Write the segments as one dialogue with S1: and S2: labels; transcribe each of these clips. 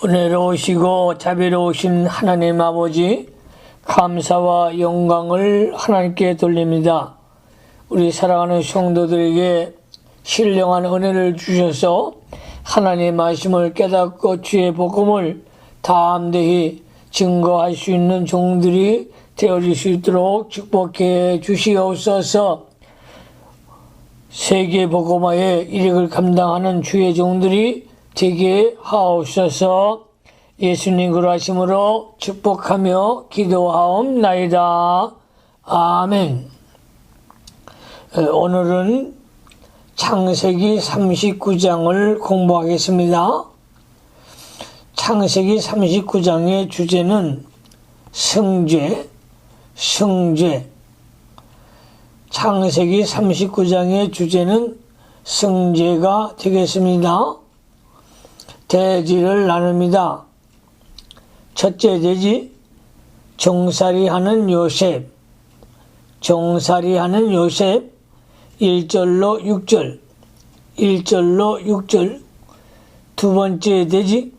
S1: 은혜로우시고 자비로우신 하나님 아버지, 감사와 영광을 하나님께 돌립니다. 우리 사랑하는 성도들에게 신령한 은혜를 주셔서 하나님의 말씀을 깨닫고 주의 복음을 담대히 증거할 수 있는 종들이 되어질 수 있도록 축복해 주시옵소서. 세계 복음화의 일익을 감당하는 주의 종들이 되게 하옵소서. 예수님 그러하심으로 축복하며 기도하옵나이다. 아멘. 오늘은 창세기 39장을 공부하겠습니다. 창세기 39장의 주제는 성죄. 창세기 39장의 주제는 성죄가 되겠습니다. 대지를 나눕니다. 첫째 대지, 종살이하는 요셉. 1절로 6절. 두 번째 대지,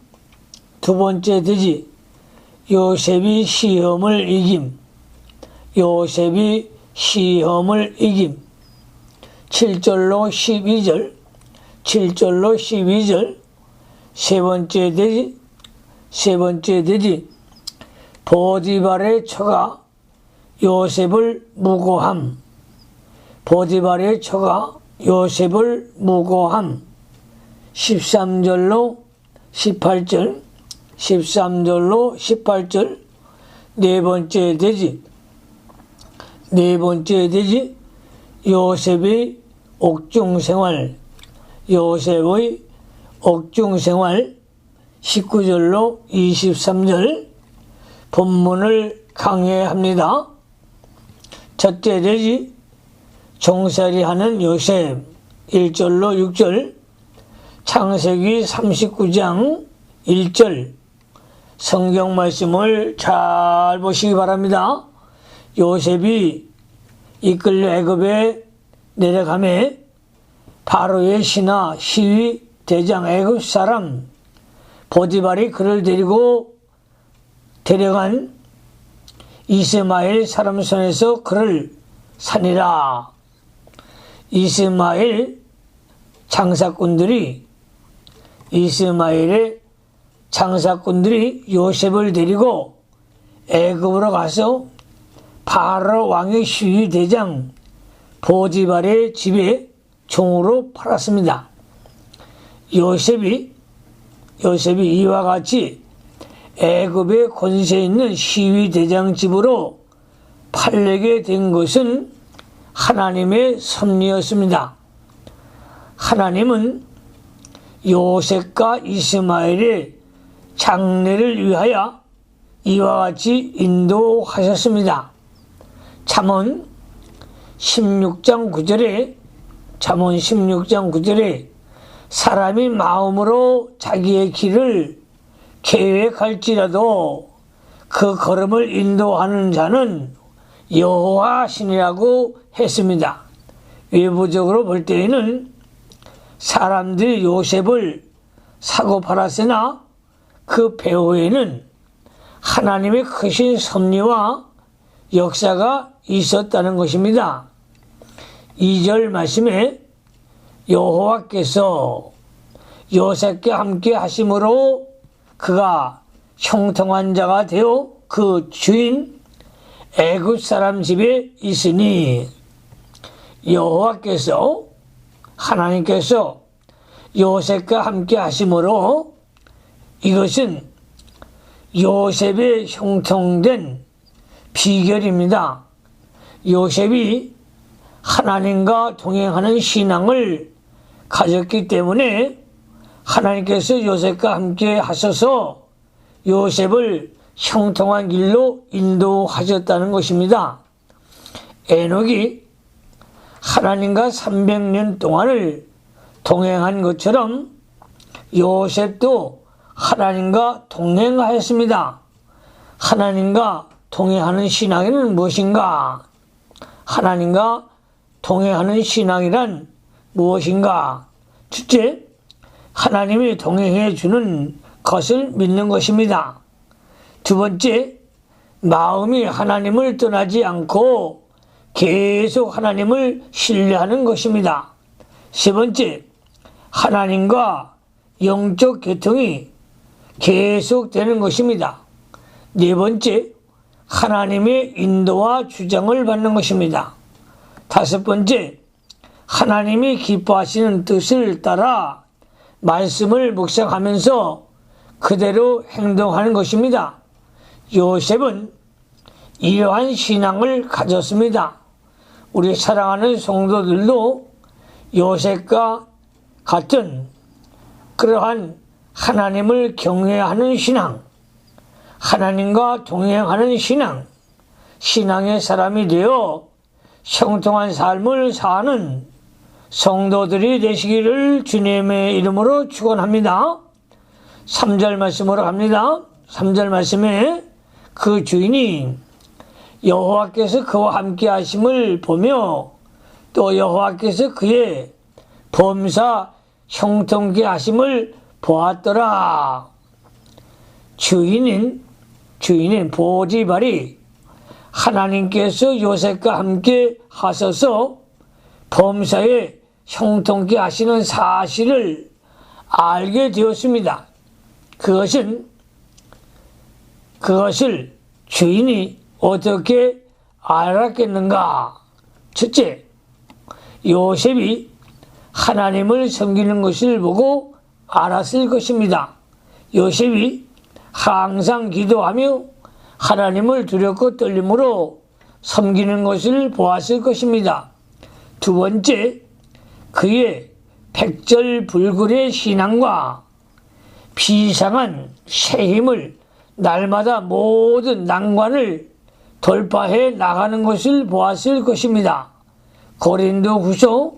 S1: 요셉이 시험을 이김. 7절로 12절. 세 번째 대지, 보디발의 처가 요셉을 무고함. 13절로 18절. 네 번째 대지, 요셉의 옥중생활. 19절로 23절. 본문을 강해합니다. 첫째 대지, 종살이하는 요셉. 1절로 6절. 창세기 39장 1절. 성경 말씀을 잘 보시기 바랍니다. 요셉이 이끌려 애굽에 내려가매 바로의 신하 시위 대장 애굽 사람 보디발이 그를 데려간 이스마엘 사람 손에서 그를 산이라. 이스마엘의 장사꾼들이 요셉을 데리고 애굽으로 가서 바로 왕의 시위 대장 보디발의 집에 종으로 팔았습니다. 요셉이 이와 같이 애굽의 권세 있는 시위 대장 집으로 팔리게 된 것은 하나님의 섭리였습니다. 하나님은 요셉과 이스마엘의 장래를 위하여 이와 같이 인도하셨습니다. 잠언 16장 9절에 사람이 마음으로 자기의 길을 계획할지라도 그 걸음을 인도하는 자는 여호와시니라고 했습니다. 외부적으로 볼 때에는 사람들이 요셉을 사고 팔았으나 그 배후에는 하나님의 크신 섭리와 역사가 있었다는 것입니다. 2절 말씀에 여호와께서 요셉과 함께 하심으로 그가 형통한 자가 되어 그 주인 애굽 사람 집에 있으니, 여호와께서 하나님께서 요셉과 함께 하심으로 이것은 요셉의 형통된 비결입니다. 요셉이 하나님과 동행하는 신앙을 가졌기 때문에 하나님께서 요셉과 함께 하셔서 요셉을 형통한 길로 인도하셨다는 것입니다. 에녹이 하나님과 300년 동안을 동행한 것처럼 요셉도 하나님과 동행하였습니다. 하나님과 동행하는 신앙에는 무엇인가? 하나님과 동행하는 신앙이란 무엇인가? 첫째, 하나님이 동행해 주는 것을 믿는 것입니다. 두 번째, 마음이 하나님을 떠나지 않고 계속 하나님을 신뢰하는 것입니다. 세 번째, 하나님과 영적 교통이 계속되는 것입니다. 네 번째, 하나님의 인도와 주장을 받는 것입니다. 다섯 번째, 하나님이 기뻐하시는 뜻을 따라 말씀을 묵상하면서 그대로 행동하는 것입니다. 요셉은 이러한 신앙을 가졌습니다. 우리 사랑하는 성도들도 요셉과 같은 그러한 하나님을 경외하는 신앙, 하나님과 동행하는 신앙, 신앙의 사람이 되어 형통한 삶을 사는 성도들이 되시기를 주님의 이름으로 축원합니다. 3절 말씀으로 갑니다. 3절 말씀에 그 주인이 여호와께서 그와 함께 하심을 보며 또 여호와께서 그의 범사 형통케 하심을 보았더라. 주인인 보디발이 하나님께서 요셉과 함께 하셔서 범사에 형통케 하시는 사실을 알게 되었습니다. 그것을 주인이 어떻게 알았겠는가? 첫째, 요셉이 하나님을 섬기는 것을 보고 알았을 것입니다. 요셉이 항상 기도하며 하나님을 두렵고 떨림으로 섬기는 것을 보았을 것입니다. 두 번째, 그의 백절불굴의 신앙과 비상한 새 힘을 날마다 모든 난관을 돌파해 나가는 것을 보았을 것입니다. 고린도후서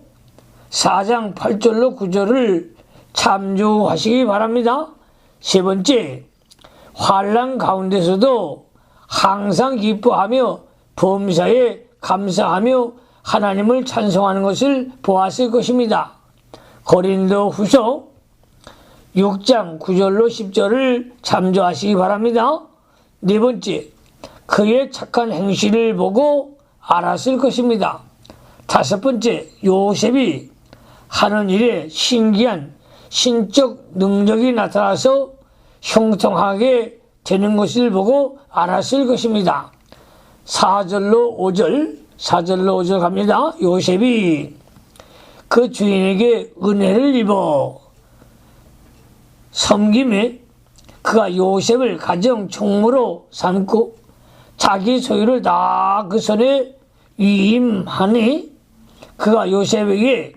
S1: 4장 8절로 9절을 참조하시기 바랍니다. 세 번째, 환난 가운데서도 항상 기뻐하며 범사에 감사하며 하나님을 찬송하는 것을 보았을 것입니다. 고린도후서 6장 9절로 10절을 참조하시기 바랍니다. 네 번째, 그의 착한 행실을 보고 알았을 것입니다. 다섯 번째, 요셉이 하는 일에 신기한 신적 능력이 나타나서 형통하게 되는 것을 보고 알았을 것입니다. 4절로 5절 갑니다. 요셉이 그 주인에게 은혜를 입어 섬김에 그가 요셉을 가정 총무로 삼고 자기 소유를 다 그 손에 위임하니 그가 요셉에게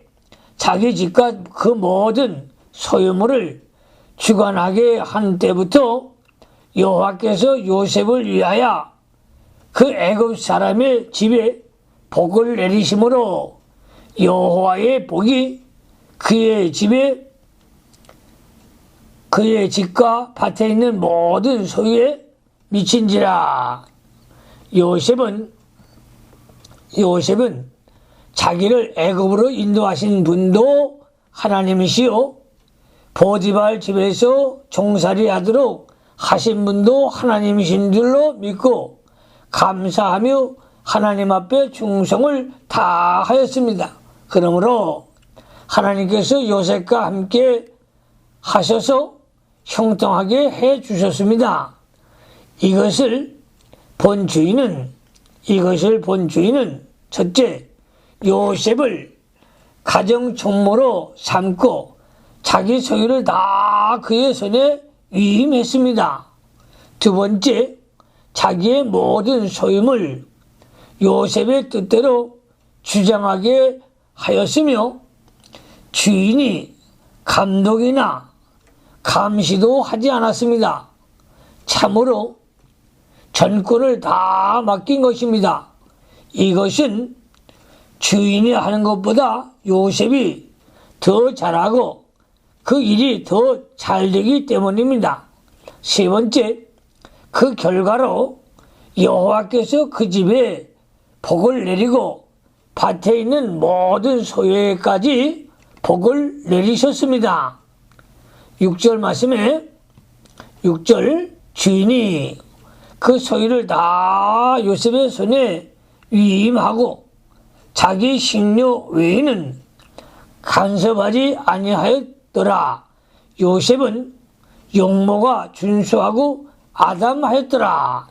S1: 자기 집과 그 모든 소유물을 주관하게 한 때부터 여호와께서 요셉을 위하여 그 애굽 사람의 집에 복을 내리심으로 여호와의 복이 그의 집에 그의 집과 밭에 있는 모든 소유에 미친지라. 요셉은 자기를 애굽으로 인도하신 분도 하나님이시요 보디발 집에서 종살이 하도록 하신 분도 하나님이신 줄로 믿고 감사하며 하나님 앞에 충성을 다하였습니다. 그러므로 하나님께서 요셉과 함께 하셔서 형통하게 해 주셨습니다. 이것을 본 주인은 첫째, 요셉을 가정 총무로 삼고 자기 소유를 다 그의 손에 위임했습니다. 두 번째, 자기의 모든 소유물 요셉의 뜻대로 주장하게 하였으며 주인이 감독이나 감시도 하지 않았습니다. 참으로 전권을 다 맡긴 것입니다. 이것은 주인이 하는 것보다 요셉이 더 잘하고 그 일이 더 잘되기 때문입니다. 세 번째, 그 결과로 여호와께서 그 집에 복을 내리고 밭에 있는 모든 소유에까지 복을 내리셨습니다. 6절 말씀에 6절 주인이 그 소유를 다 요셉의 손에 위임하고 자기 식료 외에는 간섭하지 아니하였더라. 요셉은 용모가 준수하고 아담하였더라.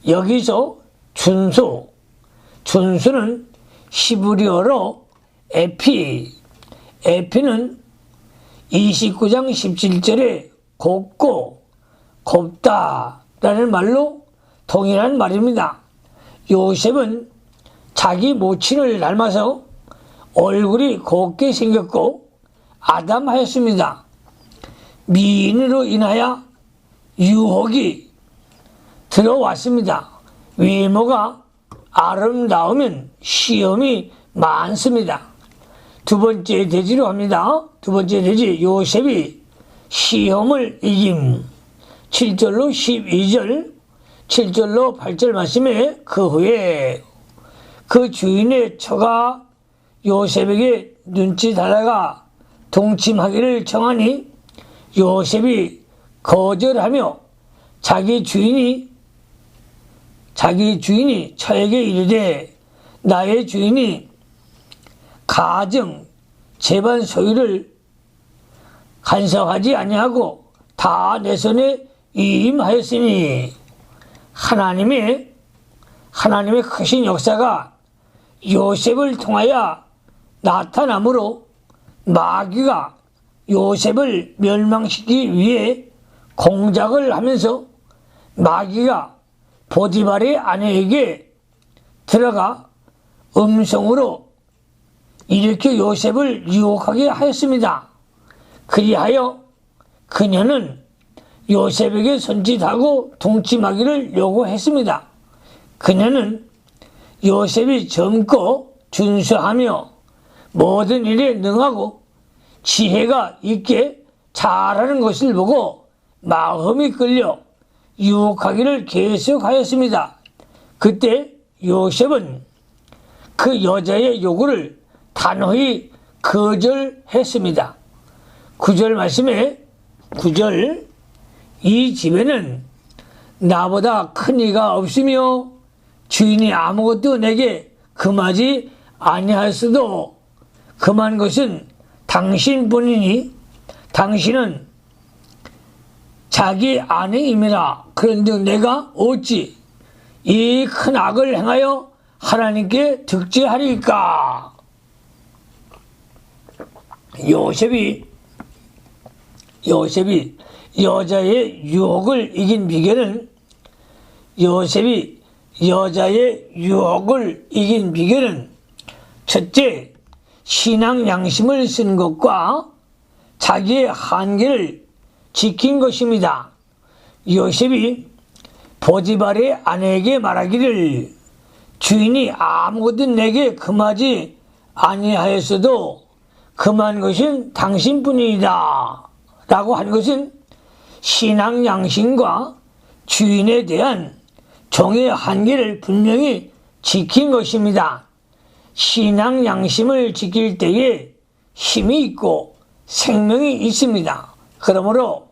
S1: 여기서 준수는 히브리어로 에피는 29장 17절에 곱고 곱다라는 말로 동일한 말입니다. 요셉은 자기 모친을 닮아서 얼굴이 곱게 생겼고 아담하였습니다. 미인으로 인하여 유혹이 들어왔습니다. 외모가 아름다우면 시험이 많습니다. 두 번째 대지로 합니다. 두 번째 대지 요셉이 시험을 이김. 7절로 12절 7절로 8절 말씀에 그 후에 그 주인의 처가 요셉에게 눈치다다가 동침하기를 청하니 요셉이 거절하며 자기 주인이 처에게 이르되 나의 주인이 가정 재반 소유를 간섭하지 아니하고 다 내 손에 위임하였으니 하나님의 크신 역사가 요셉을 통하여 나타나므로 마귀가 요셉을 멸망시키기 위해 공작을 하면서 마귀가 보디발의 아내에게 들어가 음성으로 일으켜 요셉을 유혹하게 하였습니다. 그리하여 그녀는 요셉에게 손짓하고 동침하기를 요구했습니다. 그녀는 요셉이 젊고 준수하며 모든 일에 능하고 지혜가 있게 잘하는 것을 보고 마음이 끌려 유혹하기를 계속하였습니다. 그때 요셉은 그 여자의 요구를 단호히 거절했습니다. 9절 말씀에 9절 이 집에는 나보다 큰 이가 없으며 주인이 아무것도 내게 금하지 아니하였어도 금한 것은 당신뿐이니 당신은 자기 아내임이라. 그런즉 내가 어찌 이 큰 악을 행하여 하나님께 득죄하리까. 요셉이 여자의 유혹을 이긴 비결은 첫째, 신앙 양심을 쓴 것과 자기의 한계를 지킨 것입니다. 요셉이 보디발의 아내에게 말하기를 주인이 아무것도 내게 금하지 아니하였어도 금한 것은 당신뿐이다 라고 한 것은 신앙 양심과 주인에 대한 종의 한계를 분명히 지킨 것입니다. 신앙 양심을 지킬 때에 힘이 있고 생명이 있습니다. 그러므로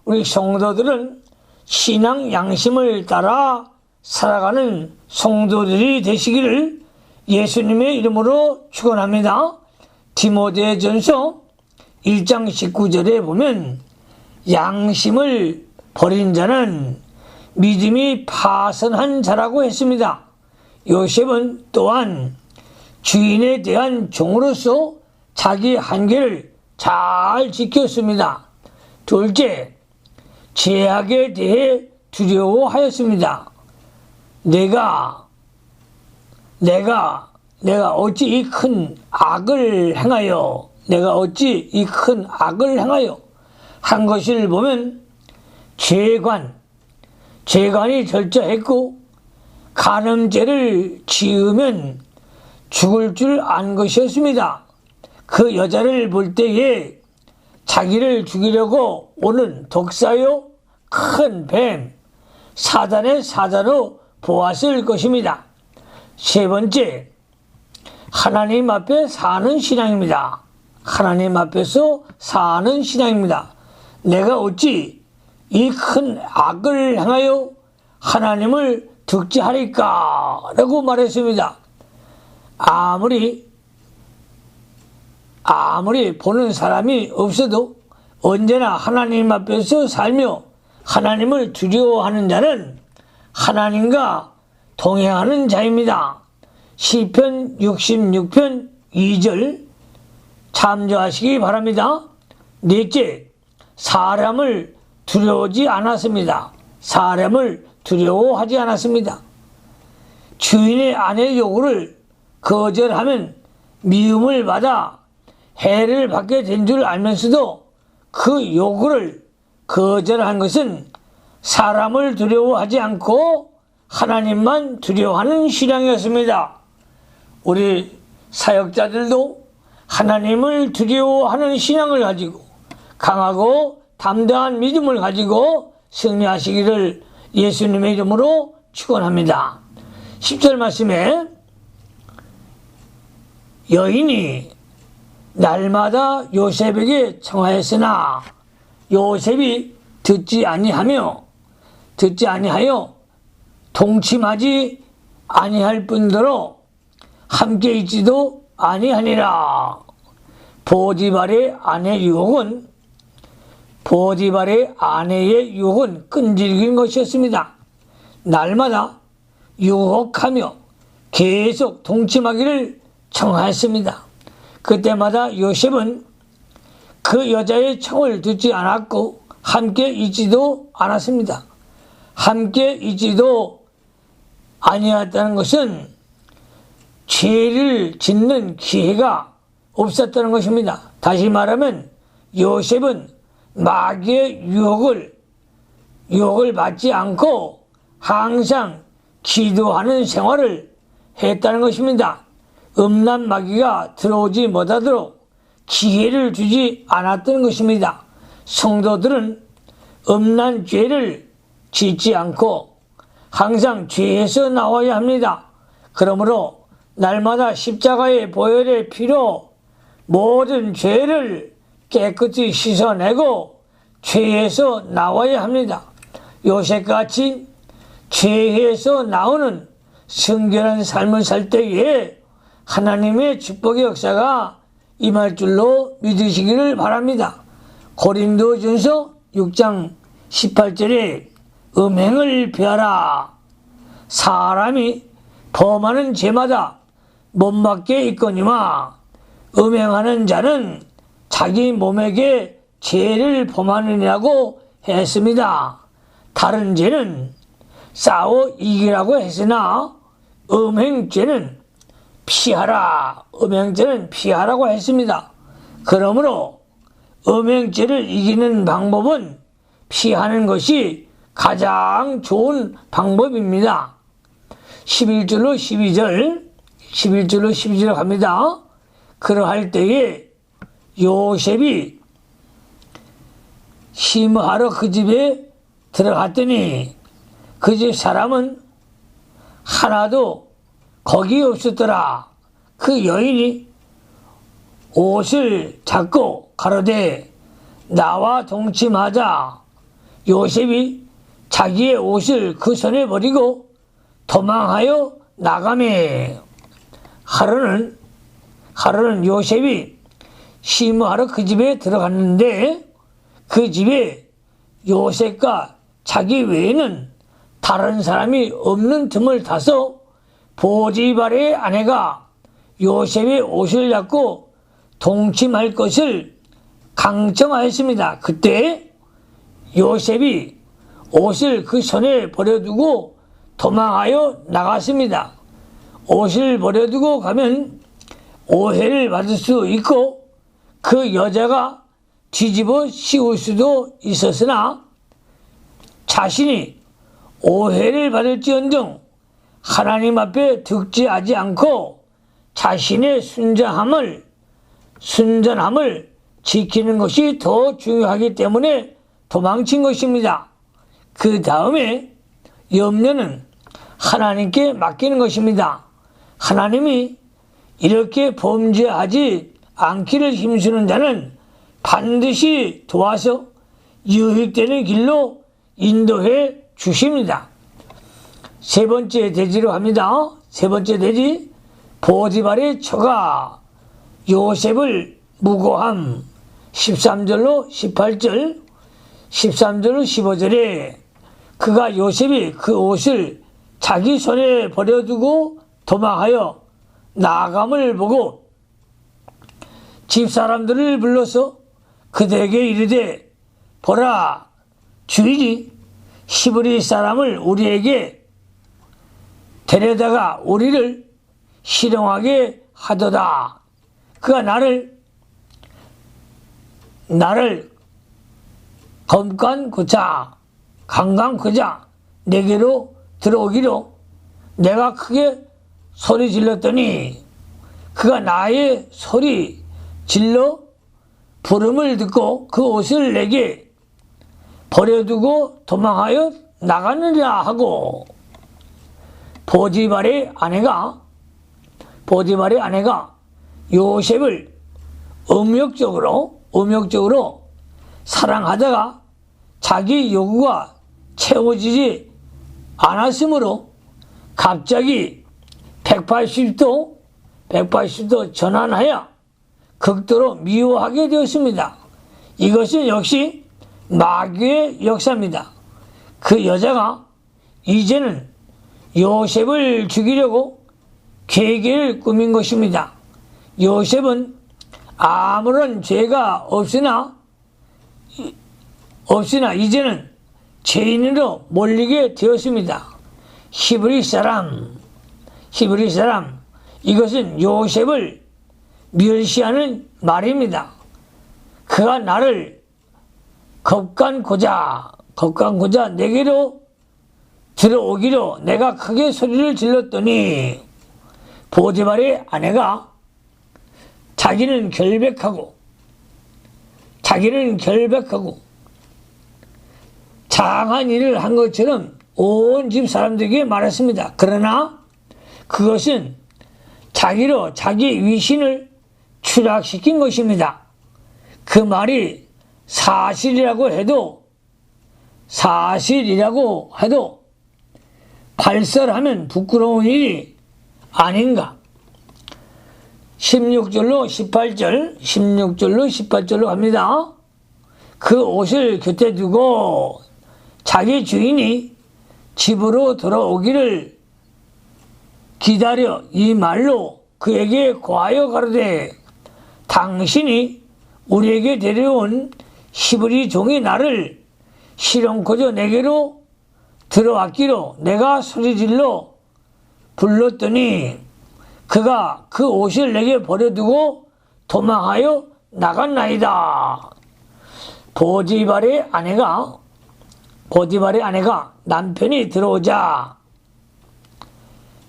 S1: 우리 성도들은 신앙 양심을 따라 살아가는 성도들이 되시기를 예수님의 이름으로 축원합니다. 디모데전서 1장 19절에 보면 양심을 버린 자는 믿음이 파선한 자라고 했습니다. 요셉은 또한 주인에 대한 종으로서 자기 한계를 잘 지켰습니다. 둘째, 죄악에 대해 두려워하였습니다. 내가 어찌 이 큰 악을 행하여 한 것을 보면 재관이 절저했고 간음죄를 지으면 죽을 줄 안 것이었습니다. 그 여자를 볼 때에 자기를 죽이려고 오는 독사요 큰 뱀 사단의 사자로 보았을 것입니다. 세 번째, 하나님 앞에 사는 신앙입니다. 하나님 앞에서 사는 신앙입니다. 내가 어찌 이 큰 악을 행하여 하나님을 득지하리까? 라고 말했습니다. 아무리 보는 사람이 없어도 언제나 하나님 앞에서 살며 하나님을 두려워하는 자는 하나님과 동행하는 자입니다. 시편 66편 2절 참조하시기 바랍니다. 넷째, 사람을 두려워하지 않았습니다. 사람을 두려워하지 않았습니다. 주인의 아내 요구를 거절하면 미움을 받아 해를 받게 된 줄 알면서도 그 요구를 거절한 것은 사람을 두려워하지 않고 하나님만 두려워하는 신앙이었습니다. 우리 사역자들도 하나님을 두려워하는 신앙을 가지고 강하고 담대한 믿음을 가지고 승리하시기를 예수님의 이름으로 축원합니다. 10절 말씀에 여인이 날마다 요셉에게 청하였으나 요셉이 듣지 아니하여 동침하지 아니할 뿐더러 함께 있지도 아니하니라. 보디발의 아내의 유혹은 끈질긴 것이었습니다. 날마다 유혹하며 계속 동침하기를 청하였습니다. 그때마다 요셉은 그 여자의 청을 듣지 않았고 함께 있지도 않았습니다. 함께 있지도 아니었다는 것은 죄를 짓는 기회가 없었다는 것입니다. 다시 말하면 요셉은 마귀의 유혹을 받지 않고 항상 기도하는 생활을 했다는 것입니다. 음란 마귀가 들어오지 못하도록 기회를 주지 않았던 것입니다. 성도들은 음란 죄를 짓지 않고 항상 죄에서 나와야 합니다. 그러므로 날마다 십자가의 보혈의 피로 모든 죄를 깨끗이 씻어내고 죄에서 나와야 합니다. 요셉같이 죄에서 나오는 성결한 삶을 살 때에 하나님의 축복의 역사가 임할 줄로 믿으시기를 바랍니다. 고린도전서 6장 18절에 음행을 피하라. 사람이 범하는 죄마다 못 박게 있거니와 음행하는 자는 자기 몸에게 죄를 범하느냐고 했습니다. 다른 죄는 싸워 이기라고 했으나 음행죄는 피하라고 했습니다. 그러므로 음행죄를 이기는 방법은 피하는 것이 가장 좋은 방법입니다. 11절로 12절 갑니다. 그러할 때에 요셉이 심으하러 그 집에 들어갔더니 그 집 사람은 하나도 거기 없었더라. 그 여인이 옷을 잡고 가로되 나와 동침하자. 요셉이 자기의 옷을 그 손에 버리고 도망하여 나가매. 하루는 요셉이 심으하러 그 집에 들어갔는데 그 집에 요셉과 자기 외에는 다른 사람이 없는 틈을 타서 보디발의 아내가 요셉의 옷을 잡고 동침할 것을 강청하였습니다. 그때 요셉이 옷을 그 손에 버려두고 도망하여 나갔습니다. 옷을 버려두고 가면 오해를 받을 수 있고 그 여자가 뒤집어 씌울 수도 있었으나 자신이 오해를 받을지언정 하나님 앞에 득지하지 않고 자신의 순전함을 지키는 것이 더 중요하기 때문에 도망친 것입니다. 그 다음에 염려는 하나님께 맡기는 것입니다. 하나님이 이렇게 범죄하지 않기를 힘쓰는 자는 반드시 도와서 유익되는 길로 인도해 주십니다. 세 번째 대지로 합니다. 세 번째 대지, 보디발의 처가 요셉을 무고함. 13절로 18절, 13절로 15절에 그가 요셉이 그 옷을 자기 손에 버려두고 도망하여 나감을 보고 집사람들을 불러서 그들에게 이르되, 보라, 주인이 히브리 사람을 우리에게 데려다가 우리를 실용하게 하도다. 그가 나를 검간고자 강강고자 내게로 들어오기로 내가 크게 소리 질렀더니 그가 나의 소리 질러 부름을 듣고 그 옷을 내게 버려두고 도망하여 나가느라 하고, 보디발의 아내가 요셉을 음욕적으로 사랑하다가 자기 요구가 채워지지 않았으므로 갑자기 180도 전환하여 극도로 미워하게 되었습니다. 이것은 역시 마귀의 역사입니다. 그 여자가 이제는 요셉을 죽이려고 계획을 꾸민 것입니다. 요셉은 아무런 죄가 없으나 이제는 죄인으로 몰리게 되었습니다. 히브리 사람, 이것은 요셉을 멸시하는 말입니다. 그가 나를 겁간고자 내게로 들어오기로 내가 크게 소리를 질렀더니, 보디발의 아내가 자기는 결백하고 장한 일을 한 것처럼 온 집 사람들에게 말했습니다. 그러나 그것은 자기로 자기 위신을 추락시킨 것입니다. 그 말이 사실이라고 해도 발설하면 부끄러운 일이 아닌가. 16절로 18절로 갑니다. 그 옷을 곁에 두고 자기 주인이 집으로 돌아오기를 기다려 이 말로 그에게 고하여 가로되, 당신이 우리에게 데려온 히브리 종이 나를 실용코저 내게로 들어왔기로 내가 소리질러 불렀더니 그가 그 옷을 내게 버려두고 도망하여 나갔나이다. 보디발의 아내가 남편이 들어오자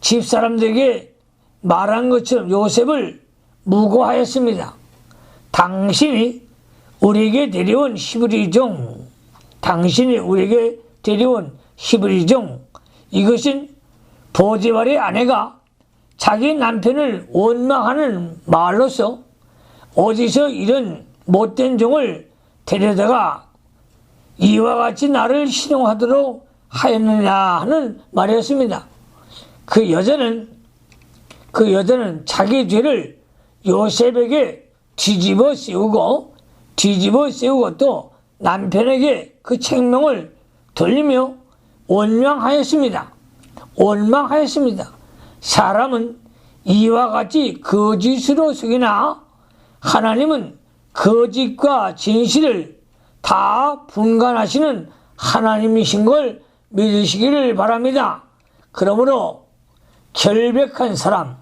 S1: 집사람들에게 말한 것처럼 요셉을 무고하였습니다. 당신이 우리에게 데려온 히브리 종, 이것은 보디발의 아내가 자기 남편을 원망하는 말로서 어디서 이런 못된 종을 데려다가 이와 같이 나를 신용하도록 하였느냐 하는 말이었습니다. 그 여자는 자기 죄를 요셉에게 뒤집어 씌우고 또 남편에게 그 책명을 돌리며 원망하였습니다. 사람은 이와 같이 거짓으로 속이나 하나님은 거짓과 진실을 다 분간하시는 하나님이신 걸 믿으시기를 바랍니다. 그러므로 결백한 사람,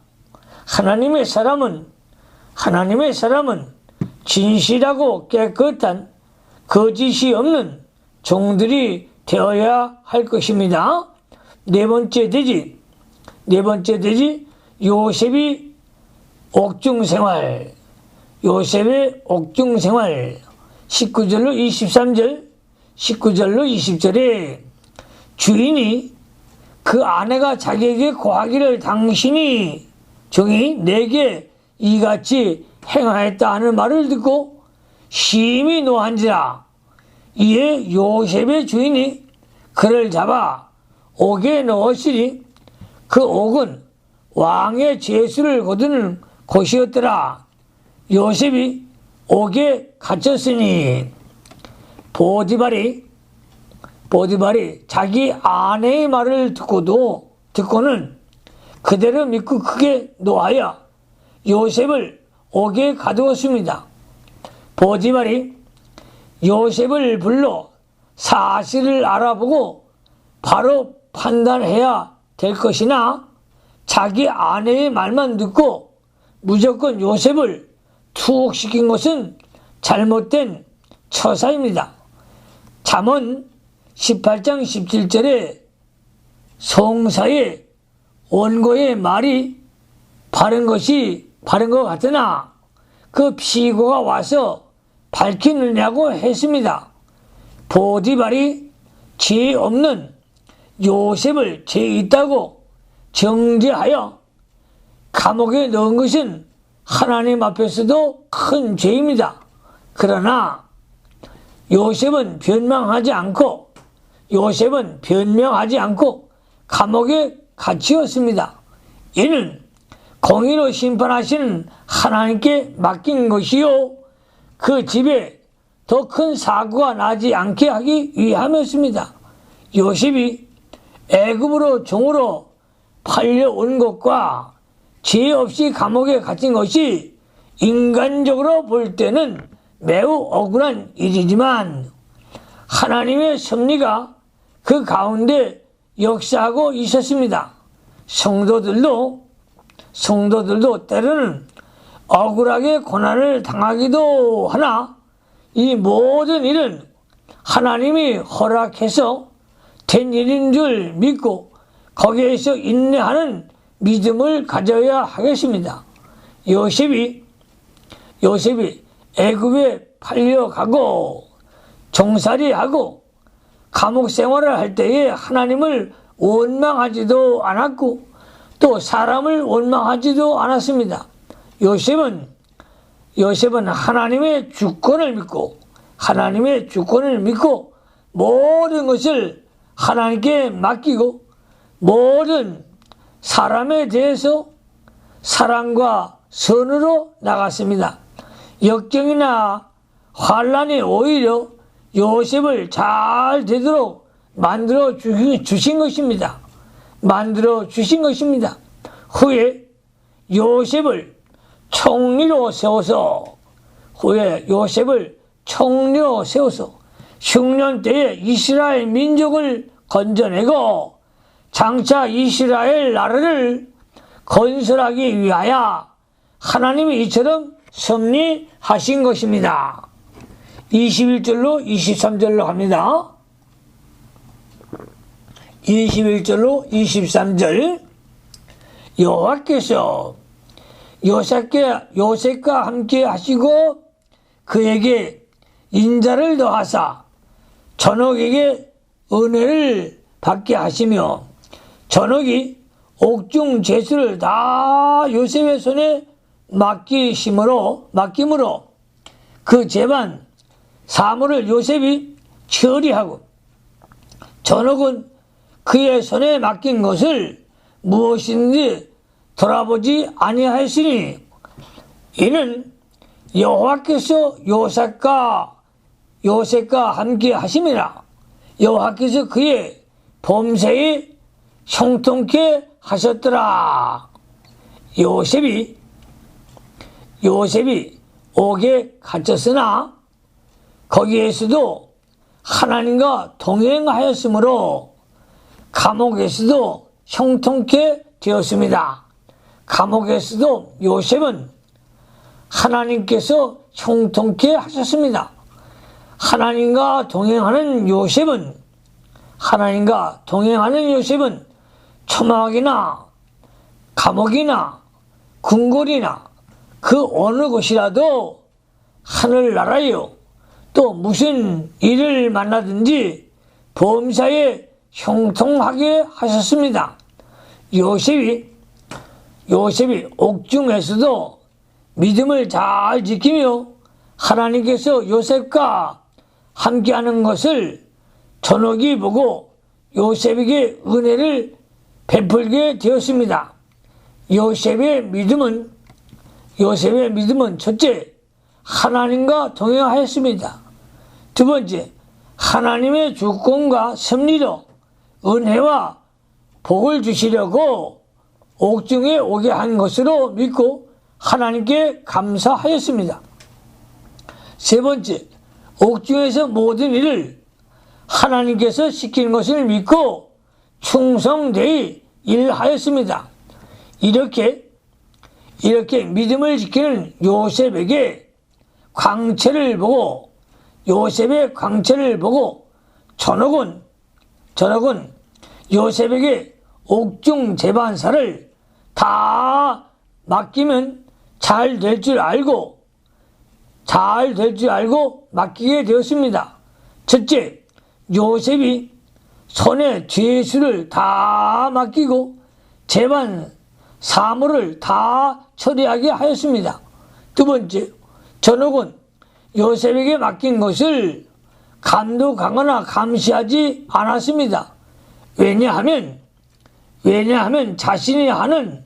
S1: 하나님의 사람은 진실하고 깨끗한 거짓이 없는 종들이 되어야 할 것입니다. 네 번째 대지, 요셉의 옥중생활. 19절로 20절에 주인이 그 아내가 자기에게 고하기를 당신이 종이 내게 이같이 행하였다 하는 말을 듣고 심히 노한지라. 이에 요셉의 주인이 그를 잡아 옥에 넣었으니 그 옥은 왕의 죄수를 거두는 곳이었더라. 요셉이 옥에 갇혔으니 보디발이 자기 아내의 말을 듣고는 그대로 믿고 크게 노하여 요셉을 옥에 가두었습니다. 보디발이 요셉을 불러 사실을 알아보고 바로 판단해야 될 것이나 자기 아내의 말만 듣고 무조건 요셉을 투옥시킨 것은 잘못된 처사입니다. 잠언 18장 17절에 송사의 원고의 말이 바른 것 같으나 그 피고가 와서 밝히느냐고 했습니다. 보디발이 죄 없는 요셉을 죄 있다고 정죄하여 감옥에 넣은 것은 하나님 앞에서도 큰 죄입니다. 그러나 요셉은 변명하지 않고 감옥에 갇히었습니다. 이는 공의로 심판하시는 하나님께 맡긴 것이요 그 집에 더 큰 사고가 나지 않게 하기 위함이었습니다. 요셉이 애굽으로 종으로 팔려온 것과 죄 없이 감옥에 갇힌 것이 인간적으로 볼 때는 매우 억울한 일이지만 하나님의 섭리가 그 가운데 역사하고 있었습니다. 성도들도 때로는 억울하게 고난을 당하기도 하나 이 모든 일은 하나님이 허락해서 된 일인 줄 믿고 거기에서 인내하는 믿음을 가져야 하겠습니다. 요셉이 애굽에 팔려가고 종살이하고 감옥 생활을 할 때에 하나님을 원망하지도 않았고 또 사람을 원망하지도 않았습니다. 요셉은 하나님의 주권을 믿고 모든 것을 하나님께 맡기고 모든 사람에 대해서 사랑과 선으로 나갔습니다. 역경이나 환란이 오히려 요셉을 잘 되도록 만들어 주신 것입니다. 후에 요셉을 총리로 세워서 10년 때에 이스라엘 민족을 건져내고 장차 이스라엘 나라를 건설하기 위하여 하나님이 이처럼 섭리하신 것입니다. 21절로 23절로 갑니다. 21절로 23절 여호와께서 요셉과 함께 하시고 그에게 인자를 더하사 전옥에게 은혜를 받게 하시며 전옥이 옥중 죄수를 다 요셉의 손에 맡김으로 그 재반 사물을 요셉이 처리하고 전옥은 그의 손에 맡긴 것을 무엇인지 돌아보지 아니하였으니 이는 여호와께서 요셉과 함께 하심이라. 여호와께서 그의 범사에 형통케 하셨더라. 요셉이 옥에 갇혔으나 거기에서도 하나님과 동행하였으므로 감옥에서도 형통케 되었습니다. 감옥에서도 요셉은 하나님께서 형통케 하셨습니다. 하나님과 동행하는 요셉은 초막이나 감옥이나 궁궐이나 그 어느 곳이라도 하늘나라요 또 무슨 일을 만나든지 범사에 형통하게 하셨습니다. 요셉이 옥중에서도 믿음을 잘 지키며 하나님께서 요셉과 함께하는 것을 전옥이 보고 요셉에게 은혜를 베풀게 되었습니다. 요셉의 믿음은 첫째, 하나님과 동행하였습니다. 두 번째, 하나님의 주권과 섭리로 은혜와 복을 주시려고 옥중에 오게 한 것으로 믿고 하나님께 감사하였습니다. 세 번째, 옥중에서 모든 일을 하나님께서 시키는 것을 믿고 충성되이 일하였습니다. 이렇게 믿음을 지키는 요셉의 광채를 보고 전옥은 요셉에게 옥중 재반사를 다 맡기면 잘 될 줄 알고 맡기게 되었습니다. 첫째, 요셉이 손에 죄수를 다 맡기고 재반 사물을 다 처리하게 하였습니다. 두 번째, 전옥은 요셉에게 맡긴 것을 감독하거나 감시하지 않았습니다. 왜냐하면 자신이 하는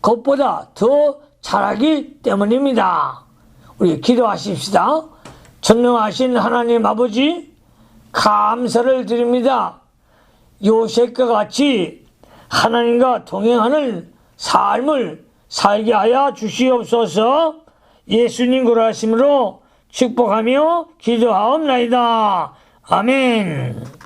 S1: 것보다 더 잘하기 때문입니다. 우리 기도하십시다. 전능하신 하나님 아버지, 감사를 드립니다. 요셉과 같이 하나님과 동행하는 삶을 살게 하여 주시옵소서. 예수님 그러하심으로 축복하며 기도하옵나이다. 아멘.